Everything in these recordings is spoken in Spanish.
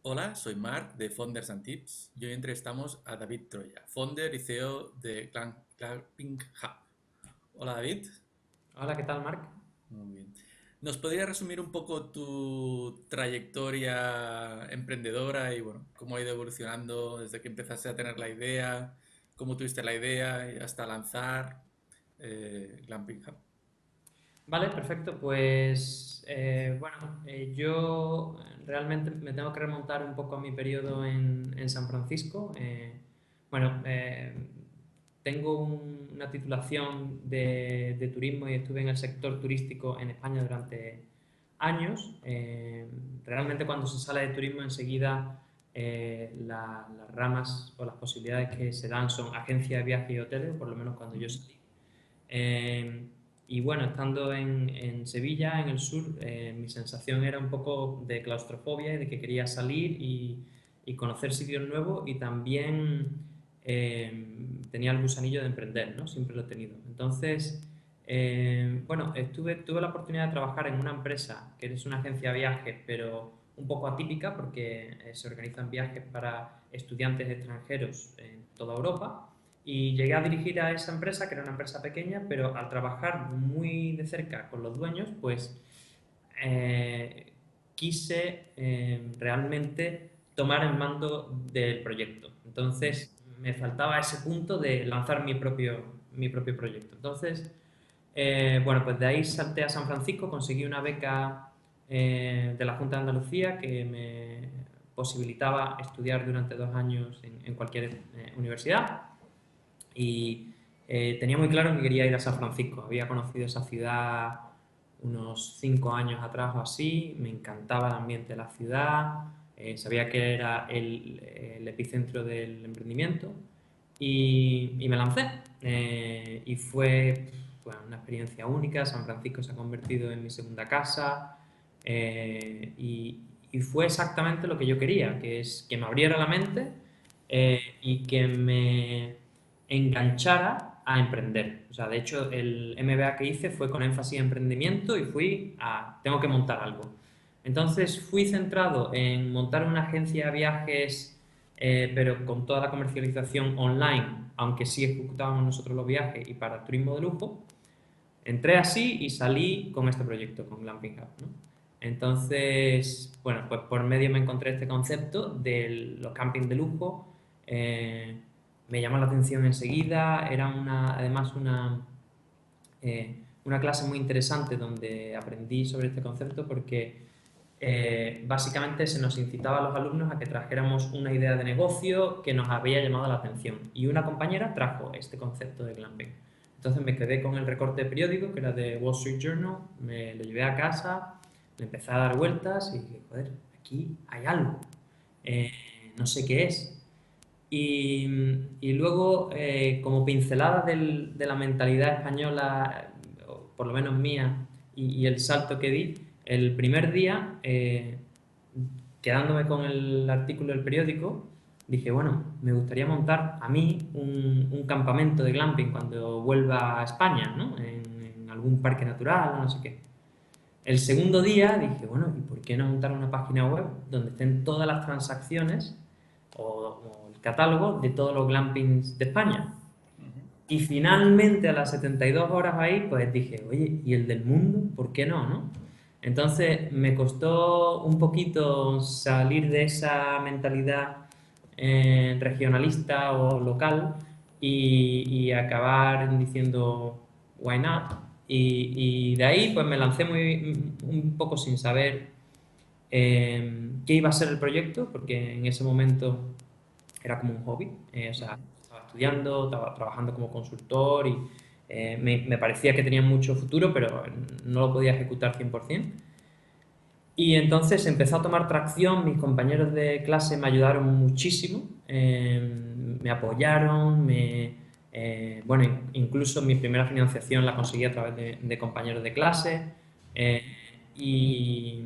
Hola, soy Marc de Founders and Tips y hoy entrevistamos a David Troya, founder y CEO de Clamping Hub. Hola David. Hola, ¿qué tal, Marc? Muy bien. ¿Nos podrías resumir un poco tu trayectoria emprendedora y bueno, cómo ha ido evolucionando desde que empezaste a tener la idea, cómo tuviste la idea y hasta lanzar Clamping Hub? Vale, perfecto. Pues yo realmente me tengo que remontar un poco a mi periodo en San Francisco. Bueno, eh, Tengo una titulación de turismo y estuve en el sector turístico en España durante años. Realmente cuando se sale de turismo enseguida las ramas o las posibilidades que se dan son agencias de viajes y hoteles, por lo menos cuando yo salí. Eh, y bueno, estando en Sevilla, en el sur, mi sensación era un poco de claustrofobia y de que quería salir y conocer sitios nuevos y también tenía el gusanillo de emprender, ¿no? Siempre lo he tenido. Entonces, tuve la oportunidad de trabajar en una empresa que es una agencia de viajes, pero un poco atípica porque se organizan viajes para estudiantes extranjeros en toda Europa y llegué a dirigir a esa empresa, que era una empresa pequeña, pero al trabajar muy de cerca con los dueños, pues eh, quise realmente tomar el mando del proyecto. Entonces me faltaba ese punto de lanzar mi propio proyecto. Entonces, pues de ahí salté a San Francisco, conseguí una beca de la Junta de Andalucía que me posibilitaba estudiar durante 2 años en cualquier universidad y tenía muy claro que quería ir a San Francisco. Había conocido esa ciudad unos 5 años atrás o así, me encantaba el ambiente de la ciudad, sabía que era el epicentro del emprendimiento y me lancé. Y fue bueno, una experiencia única. San Francisco se ha convertido en mi segunda casa y fue exactamente lo que yo quería, que es que me abriera la mente y que me enganchara a emprender. O sea, de hecho, el MBA que hice fue con énfasis en emprendimiento y tengo que montar algo. Entonces fui centrado en montar una agencia de viajes, pero con toda la comercialización online, aunque sí ejecutábamos nosotros los viajes y para turismo de lujo. Entré así y salí con este proyecto, con Glamping Hub, ¿no? Entonces, bueno, pues por medio me encontré este concepto de los campings de lujo. eh, Me llamó la atención enseguida. Era además una clase muy interesante donde aprendí sobre este concepto porque básicamente se nos incitaba a los alumnos a que trajéramos una idea de negocio que nos había llamado la atención. Y una compañera trajo este concepto de glamping. Entonces me quedé con el recorte de periódico, que era de Wall Street Journal, me lo llevé a casa, le empecé a dar vueltas y dije, joder, aquí hay algo, eh, no sé qué es. Y luego, como pincelada de la mentalidad española, o por lo menos mía, y el salto que di, el primer día, quedándome con el artículo del periódico, dije, bueno, me gustaría montar a mí un campamento de glamping cuando vuelva a España, ¿no? En algún parque natural o no sé qué. El segundo día dije, bueno, ¿y por qué no montar una página web donde estén todas las transacciones o el catálogo de todos los glampings de España? Y finalmente a las 72 horas ahí, pues dije, oye, ¿y el del mundo? ¿Por qué no, no? Entonces me costó un poquito salir de esa mentalidad regionalista o local y acabar diciendo, why not? Y de ahí pues me lancé un poco sin saber qué iba a ser el proyecto, porque en ese momento era como un hobby. O sea, estaba estudiando, estaba trabajando como consultor y me parecía que tenía mucho futuro, pero no lo podía ejecutar 100%. Y entonces empezó a tomar tracción, mis compañeros de clase me ayudaron muchísimo, me apoyaron, bueno, incluso mi primera financiación la conseguí a través de compañeros de clase eh, y,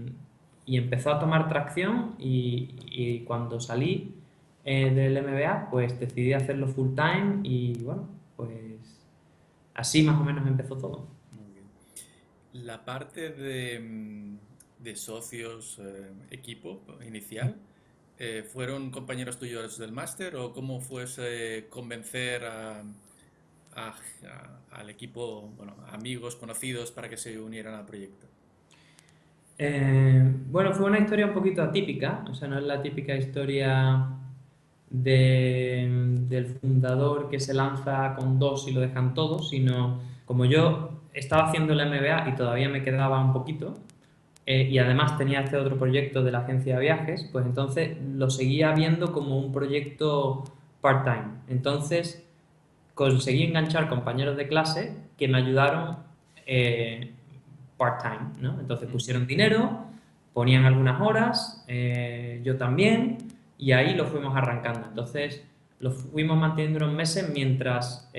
y empezó a tomar tracción y cuando salí del MBA pues decidí hacerlo full time y bueno, pues así más o menos empezó todo. Muy bien. La parte de socios, equipo inicial. ¿Fueron compañeros tuyos del máster o cómo fue ese convencer a- al equipo, bueno, amigos, conocidos para que se unieran al proyecto? Bueno, fue una historia un poquito atípica, o sea, no es la típica historia del fundador que se lanza con dos y lo dejan todo, sino como yo estaba haciendo el MBA y todavía me quedaba un poquito, y además tenía este otro proyecto de la agencia de viajes, pues entonces lo seguía viendo como un proyecto part-time. Entonces conseguí enganchar compañeros de clase que me ayudaron eh, part-time, ¿no? Entonces Ujú. pusieron dinero, ponían algunas horas, yo también, y ahí lo fuimos arrancando. Entonces lo fuimos manteniendo unos meses mientras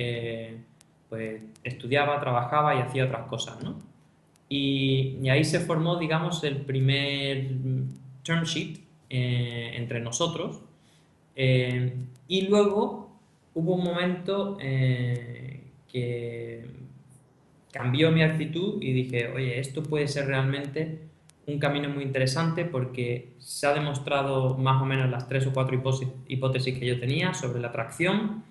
pues, estudiaba, trabajaba y hacía otras cosas, ¿no? Y ahí se formó, digamos, el primer term sheet entre nosotros. eh, y luego hubo un momento que cambió mi actitud y dije, oye, esto puede ser realmente un camino muy interesante porque se ha demostrado más o menos las tres o cuatro hipótesis que yo tenía sobre la atracción,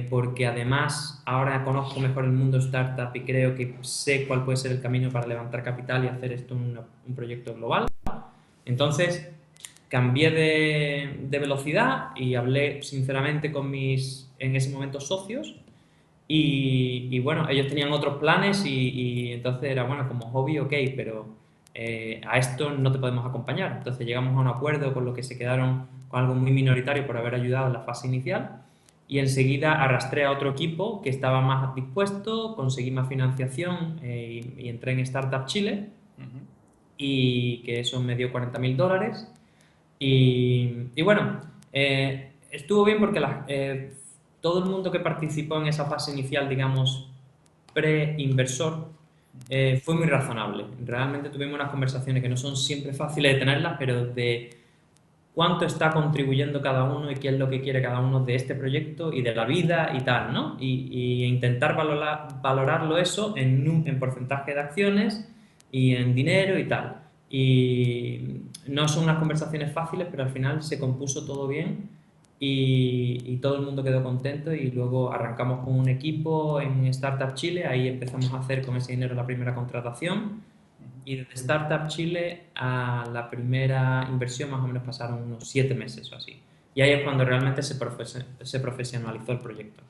porque además ahora conozco mejor el mundo startup y creo que sé cuál puede ser el camino para levantar capital y hacer esto un proyecto global. Entonces cambié de velocidad y hablé sinceramente con mis, en ese momento, socios y bueno, ellos tenían otros planes y entonces era, bueno, como hobby, ok, pero a esto no te podemos acompañar. Entonces llegamos a un acuerdo con lo que se quedaron con algo muy minoritario por haber ayudado en la fase inicial y enseguida arrastré a otro equipo que estaba más dispuesto, conseguí más financiación y entré en Startup Chile Ujú. y que eso me dio $40.000 y bueno, estuvo bien porque todo el mundo que participó en esa fase inicial, digamos, pre-inversor, fue muy razonable. Realmente tuvimos unas conversaciones que no son siempre fáciles de tenerlas, pero de cuánto está contribuyendo cada uno y qué es lo que quiere cada uno de este proyecto y de la vida y tal, ¿no? Y intentar valorarlo eso en porcentaje de acciones y en dinero y tal. Y no son unas conversaciones fáciles, pero al final se compuso todo bien y todo el mundo quedó contento y luego arrancamos con un equipo en Startup Chile, ahí empezamos a hacer con ese dinero la primera contratación y desde Startup Chile a la primera inversión más o menos pasaron unos 7 meses o así. Y ahí es cuando realmente se profesionalizó el proyecto.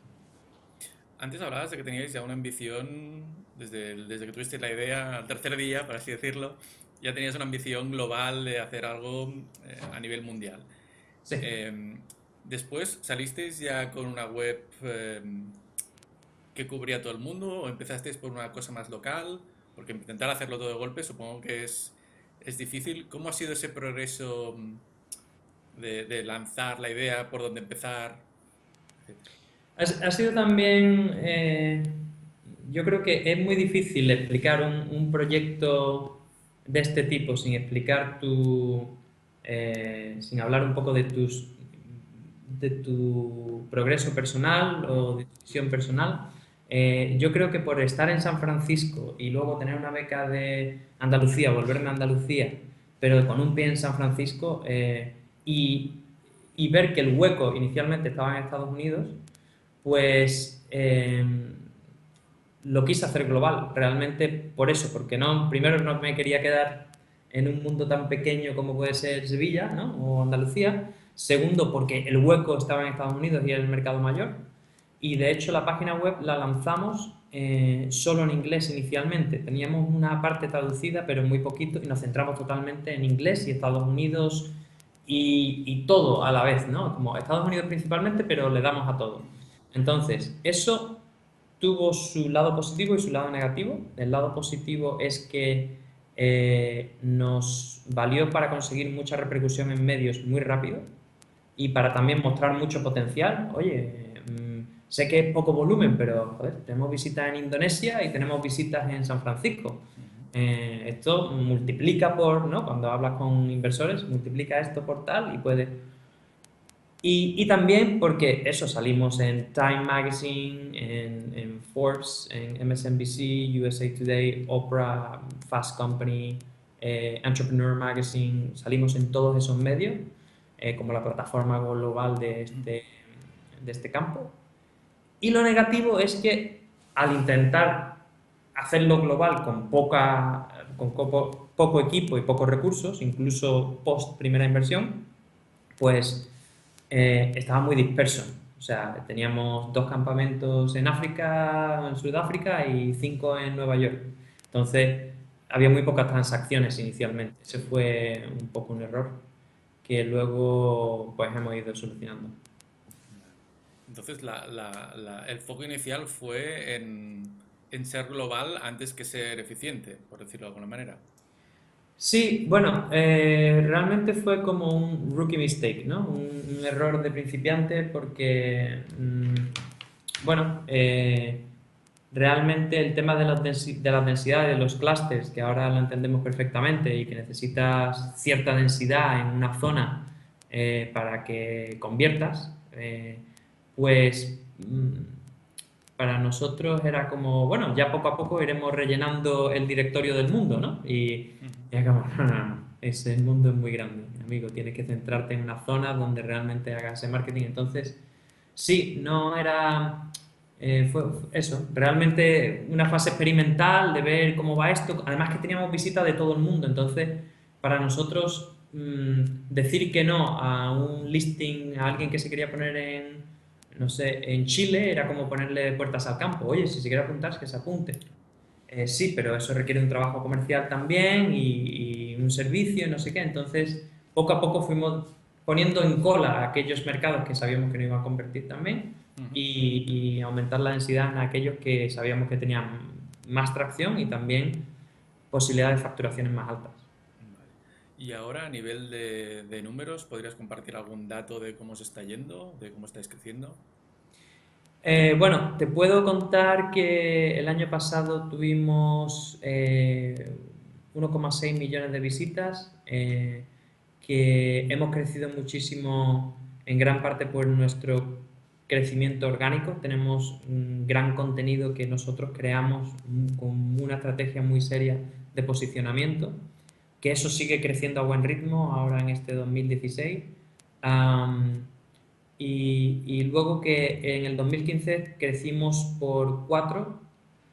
Antes hablabas de que teníais ya una ambición, desde que tuviste la idea, al tercer día, por así decirlo, ya tenías una ambición global de hacer algo a nivel mundial. Sí. Después, ¿salisteis ya con una web que cubría todo el mundo o empezasteis por una cosa más local? Porque intentar hacerlo todo de golpe supongo que es difícil. ¿Cómo ha sido ese progreso de lanzar la idea, por dónde empezar, etcétera? Ha sido también, yo creo que es muy difícil explicar un proyecto de este tipo sin explicar sin hablar un poco de tu progreso personal o de tu visión personal. Yo creo que por estar en San Francisco y luego tener una beca de Andalucía, volverme a Andalucía, pero con un pie en San Francisco y, y ver que el hueco inicialmente estaba en Estados Unidos, pues lo quise hacer global, realmente por eso, porque no, primero no me quería quedar en un mundo tan pequeño como puede ser Sevilla, ¿no? O Andalucía. Segundo, porque el hueco estaba en Estados Unidos y era el mercado mayor. Y de hecho la página web la lanzamos solo en inglés inicialmente. Teníamos una parte traducida, pero muy poquito, y nos centramos totalmente en inglés y Estados Unidos y todo a la vez, ¿no? Como Estados Unidos principalmente, pero le damos a todo. Entonces, eso tuvo su lado positivo y su lado negativo. El lado positivo es que nos valió para conseguir mucha repercusión en medios muy rápido y para también mostrar mucho potencial. Oye, sé que es poco volumen, pero joder, tenemos visitas en Indonesia y tenemos visitas en San Francisco. Ujú. Esto multiplica por, ¿no? Cuando hablas con inversores, multiplica esto por tal y puede y también porque eso, salimos en Time Magazine, en Forbes, en MSNBC, USA Today, Oprah, Fast Company, Entrepreneur Magazine, salimos en todos esos medios. como la plataforma global de este campo. Y lo negativo es que al intentar hacerlo global con poco equipo y pocos recursos, incluso post primera inversión, pues estaba muy disperso. O sea, teníamos 2 campamentos en África, en Sudáfrica y 5 en Nueva York. Entonces, había muy pocas transacciones inicialmente. Ese fue un poco un error que luego pues hemos ido solucionando. Entonces, el foco inicial fue en ser global antes que ser eficiente, por decirlo de alguna manera. Sí, bueno, realmente fue como un rookie mistake, ¿no? Un error de principiante porque, bueno, realmente el tema de de las densidades, de los clústeres, que ahora lo entendemos perfectamente y que necesitas cierta densidad en una zona para que conviertas, pues para nosotros era como, bueno, ya poco a poco iremos rellenando el directorio del mundo, ¿no? Ujú. Y como, no, no, no, ese mundo es muy grande, amigo, tienes que centrarte en una zona donde realmente hagas ese marketing. Entonces, sí, no era, fue eso, realmente una fase experimental de ver cómo va esto, además que teníamos visita de todo el mundo, entonces, para nosotros, decir que no a un listing, a alguien que se quería poner en no sé, en Chile era como ponerle puertas al campo. Oye, si se quiere apuntar, que se apunte. Sí, pero eso requiere un trabajo comercial también y un servicio y no sé qué. Entonces, poco a poco fuimos poniendo en cola aquellos mercados que sabíamos que no iban a convertir también Ujú. y aumentar la densidad en aquellos que sabíamos que tenían más tracción y también posibilidades de facturaciones más altas. Vale. Y ahora, a nivel de números, ¿podrías compartir algún dato de cómo se está yendo, de cómo estáis creciendo? Bueno, te puedo contar que el año pasado tuvimos 1,6 millones de visitas, que hemos crecido muchísimo en gran parte por nuestro crecimiento orgánico. Tenemos un gran contenido que nosotros creamos con una estrategia muy seria de posicionamiento, que eso sigue creciendo a buen ritmo ahora en este 2016. Am, y luego que en el 2015 crecimos por 4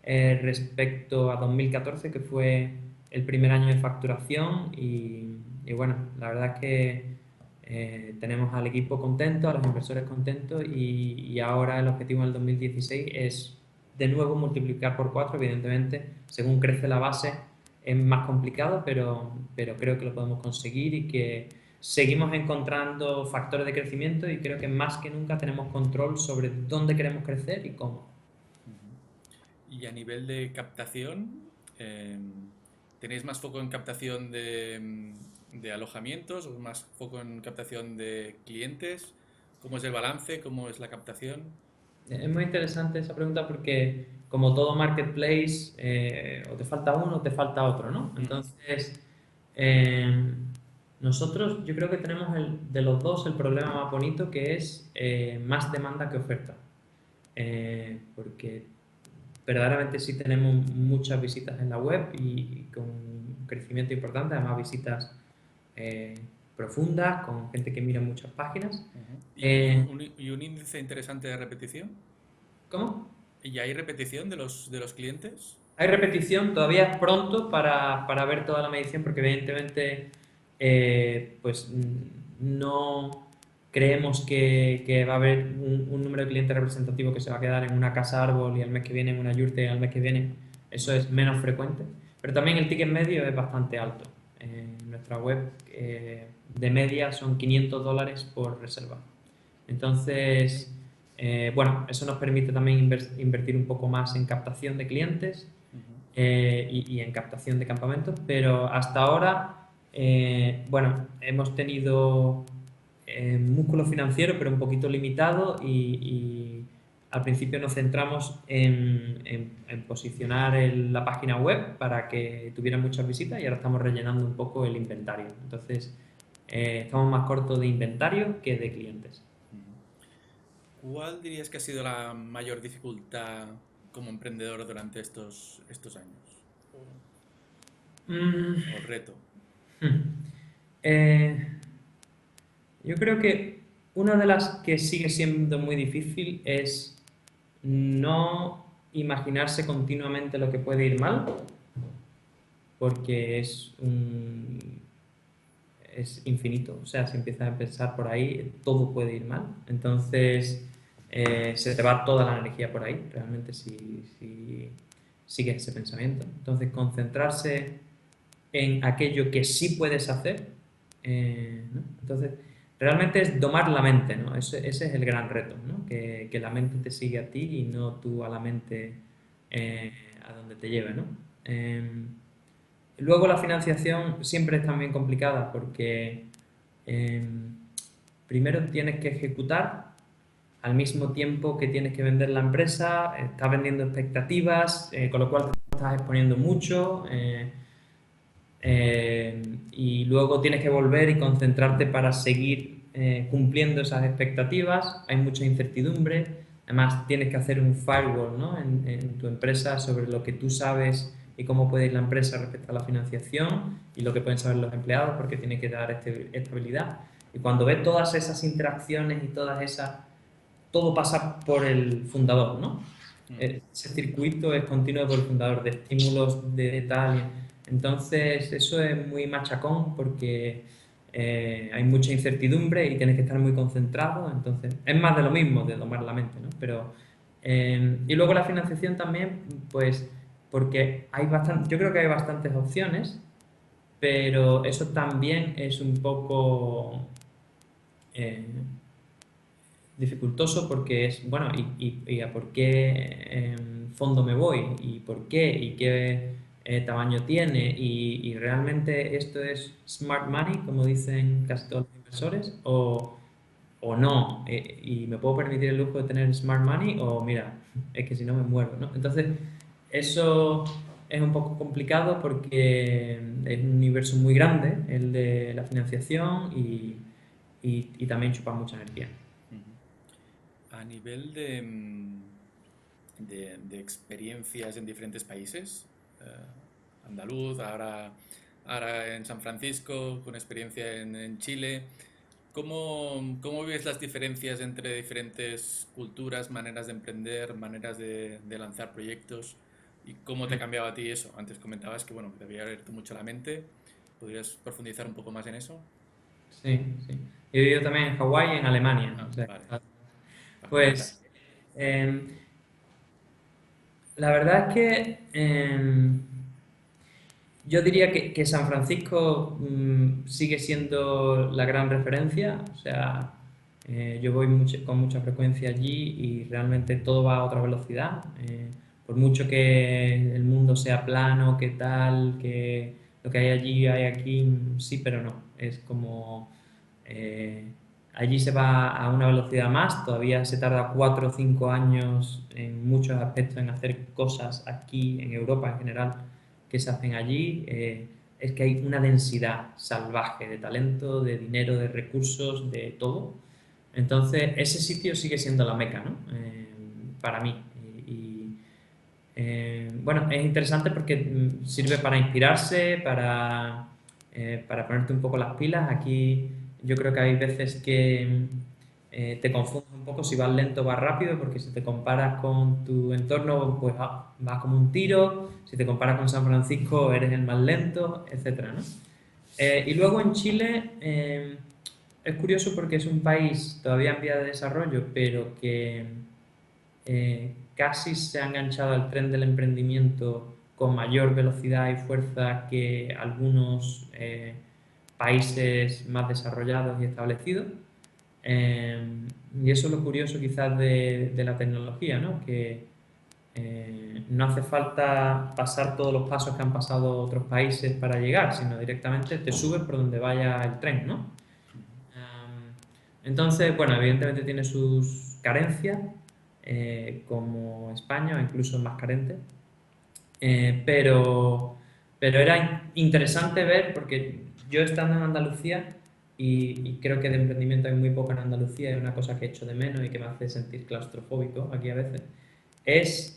respecto a 2014, que fue el primer año de facturación. Y bueno, la verdad es que tenemos al equipo contento, a los inversores contentos y ahora el objetivo en el 2016 es de nuevo multiplicar por 4. Evidentemente, según crece la base es más complicado, pero creo que lo podemos conseguir y que seguimos encontrando factores de crecimiento y creo que más que nunca tenemos control sobre dónde queremos crecer y cómo. Ujú. Y a nivel de captación, ¿tenéis más foco en captación de alojamientos o más foco en captación de clientes? ¿Cómo es el balance? ¿Cómo es la captación? Es muy interesante esa pregunta porque como todo marketplace, o te falta uno o te falta otro, ¿no? Ujú. Entonces, eh, nosotros yo creo que tenemos de los dos el problema más bonito que es más demanda que oferta. Porque verdaderamente sí tenemos muchas visitas en la web y con un crecimiento importante, además visitas eh, profundas, con gente que mira muchas páginas. Ujú. Eh, Y un índice interesante de repetición? ¿Cómo? ¿Y hay repetición de los clientes? Hay repetición, todavía es pronto para ver toda la medición porque evidentemente pues no creemos que va a haber un número de clientes representativo que se va a quedar en una casa árbol y el mes que viene en una yurte y el mes que viene. Eso es menos frecuente. Pero también el ticket medio es bastante alto. En nuestra web de media son $500 por reserva. Entonces, bueno, eso nos permite también invertir un poco más en captación de clientes Ujú. y en captación de campamentos, pero hasta ahora, bueno, hemos tenido músculo financiero, pero un poquito limitado y al principio nos centramos en posicionar la página web para que tuviera muchas visitas y ahora estamos rellenando un poco el inventario. Entonces, estamos más cortos de inventario que de clientes. Ujú. ¿Cuál dirías que ha sido la mayor dificultad como emprendedor durante estos años? Mm, O reto? hmm. Eh, Yo creo que una de las que sigue siendo muy difícil es no imaginarse continuamente lo que puede ir mal, porque es infinito. O sea, si empiezas a pensar por ahí, todo puede ir mal. Entonces, se te va toda la energía por ahí, realmente, si sigues ese pensamiento. Entonces, concentrarse en aquello que sí puedes hacer, ¿no? Entonces, realmente es domar la mente, ¿no? Ese es el gran reto, ¿no? Que la mente te sigue a ti y no tú a la mente eh, a donde te lleve, ¿no? Luego la financiación siempre es también complicada porque eh, primero tienes que ejecutar al mismo tiempo que tienes que vender la empresa, estás vendiendo expectativas, con lo cual te estás exponiendo mucho. Y luego tienes que volver y concentrarte para seguir cumpliendo esas expectativas. Hay mucha incertidumbre. Además, tienes que hacer un firewall, ¿no? en tu empresa sobre lo que tú sabes y cómo puede ir la empresa respecto a la financiación y lo que pueden saber los empleados, porque tiene que dar estabilidad. Y cuando ves todas esas interacciones y todas esas, todo pasa por el fundador, ¿no? Mm. Ese circuito es continuo por el fundador de estímulos, de tal. Entonces, eso es muy machacón porque hay mucha incertidumbre y tienes que estar muy concentrado. Entonces, es más de lo mismo, de domar la mente, ¿no? Pero, y luego la financiación también, pues, porque hay bastante, yo creo que hay bastantes opciones, pero eso también es un poco eh, dificultoso porque es, bueno, y a por qué fondo me voy, y por qué, y qué tamaño tiene, y realmente esto es smart money, como dicen casi todos los inversores, o no, y me puedo permitir el lujo de tener smart money, o mira, es que si no me muero, ¿no? Entonces, eso es un poco complicado porque es un universo muy grande, el de la financiación, y también chupa mucha energía. Ujú. A nivel de experiencias en diferentes países, andaluz, ahora en San Francisco, con experiencia en Chile, ¿cómo ves las diferencias entre diferentes culturas, maneras de emprender, maneras de lanzar proyectos? ¿Y cómo te ha cambiado a ti eso? Antes comentabas que, bueno, que te había abierto mucho la mente. ¿Podrías profundizar un poco más en eso? Sí, sí. Yo he vivido también en Hawái y en Alemania. Ah, O sea, vale, para comentar. pues eh, la verdad es que yo diría que San Francisco sigue siendo la gran referencia. O sea, yo voy con mucha frecuencia allí y realmente todo va a otra velocidad. Por mucho que el mundo sea plano, que tal, que lo que hay allí hay aquí, sí, pero no. Es como Eh, allí se va a una velocidad más, todavía se tarda 4 o 5 años en muchos aspectos en hacer cosas aquí en Europa en general que se hacen allí. Es que hay una densidad salvaje de talento, de dinero, de recursos, de todo. Entonces, ese sitio sigue siendo la meca, ¿no? Para mí. Bueno, es interesante porque sirve para inspirarse, para ponerte un poco las pilas. Aquí yo creo que hay veces que te confundes un poco si vas lento o vas rápido, porque si te comparas con tu entorno, pues vas como un tiro. Si te comparas con San Francisco, eres el más lento, etcétera, ¿no? Y luego en Chile es curioso porque es un país todavía en vía de desarrollo, pero que casi se ha enganchado al tren del emprendimiento con mayor velocidad y fuerza que algunos países más desarrollados y establecidos. Eh, y eso es lo curioso quizás de la tecnología, ¿no? Que no hace falta pasar todos los pasos que han pasado otros países para llegar, sino directamente te subes por donde vaya el tren, ¿no? Entonces, bueno, evidentemente tiene sus carencias, como España, o incluso más carente, pero, era interesante ver, porque yo estando en Andalucía, y creo que de emprendimiento hay muy poco en Andalucía, es una cosa que echo de menos y que me hace sentir claustrofóbico aquí a veces, es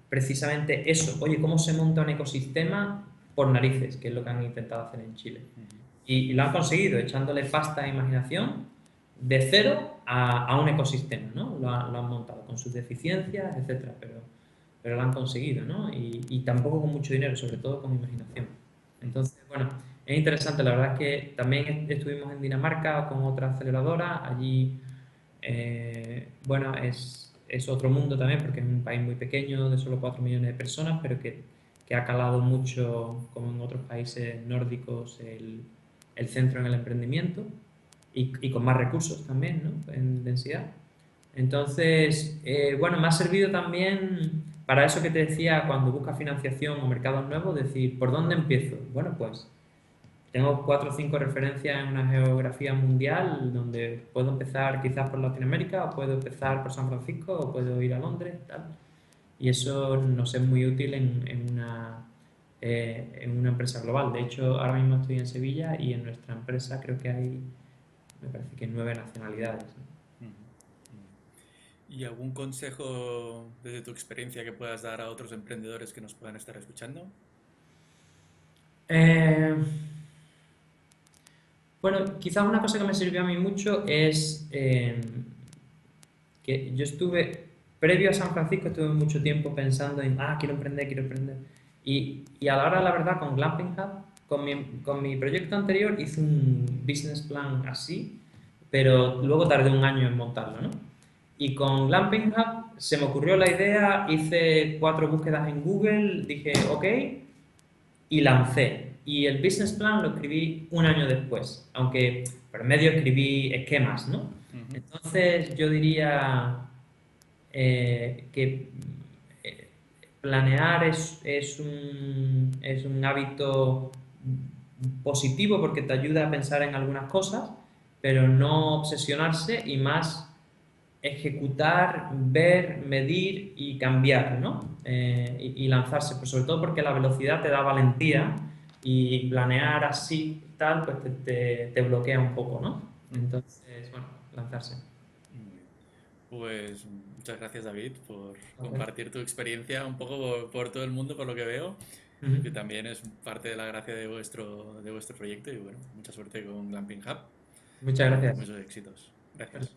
precisamente eso. Oye, ¿cómo se monta un ecosistema por narices? Que es lo que han intentado hacer en Chile. Y lo han conseguido echándole pasta e imaginación de cero a un ecosistema, ¿no? Lo han montado con sus deficiencias, etcétera, pero lo han conseguido, ¿no? Y tampoco con mucho dinero, sobre todo con imaginación. Entonces, bueno, es interesante, la verdad es que también estuvimos en Dinamarca con otra aceleradora, allí, bueno, es otro mundo también porque es un país muy pequeño, de solo 4 millones de personas, pero que ha calado mucho, como en otros países nórdicos, el centro en el emprendimiento y con más recursos también, ¿no? En densidad. Entonces, bueno, me ha servido también para eso que te decía cuando buscas financiación o mercados nuevos, decir, ¿por dónde empiezo? Bueno, pues tengo 4 o 5 referencias en una geografía mundial donde puedo empezar quizás por Latinoamérica o puedo empezar por San Francisco o puedo ir a Londres, tal. Y eso nos es muy útil en una empresa global. De hecho, ahora mismo estoy en Sevilla y en nuestra empresa creo que hay, me parece que 9 nacionalidades, ¿no? Ujú, ujú. ¿Y algún consejo desde tu experiencia que puedas dar a otros emprendedores que nos puedan estar escuchando? Eh, bueno, quizás una cosa que me sirvió a mí mucho es que yo estuve, previo a San Francisco, estuve mucho tiempo pensando en, quiero emprender, quiero emprender. Y a la hora, la verdad, con Glamping Hub, con mi proyecto anterior, hice un business plan así, pero luego tardé un año en montarlo, ¿no? Y con Glamping Hub se me ocurrió la idea, hice 4 búsquedas en Google, dije, ok, y lancé. Y el business plan lo escribí un año después, aunque por medio escribí esquemas, ¿no? Ujú. Entonces yo diría que planear es un hábito positivo porque te ayuda a pensar en algunas cosas, pero no obsesionarse y más ejecutar, ver, medir y cambiar, ¿no? Y lanzarse, pues sobre todo porque la velocidad te da valentía y planear así, tal, pues te bloquea un poco, ¿no? Ujú. Entonces, bueno, lanzarse. Muy bien. Pues muchas gracias, David, por Ok. compartir tu experiencia un poco por todo el mundo, por lo que veo, Ujú. que también es parte de la gracia de vuestro proyecto y bueno, mucha suerte con Glamping Hub Muchas y gracias. muchos éxitos. Gracias.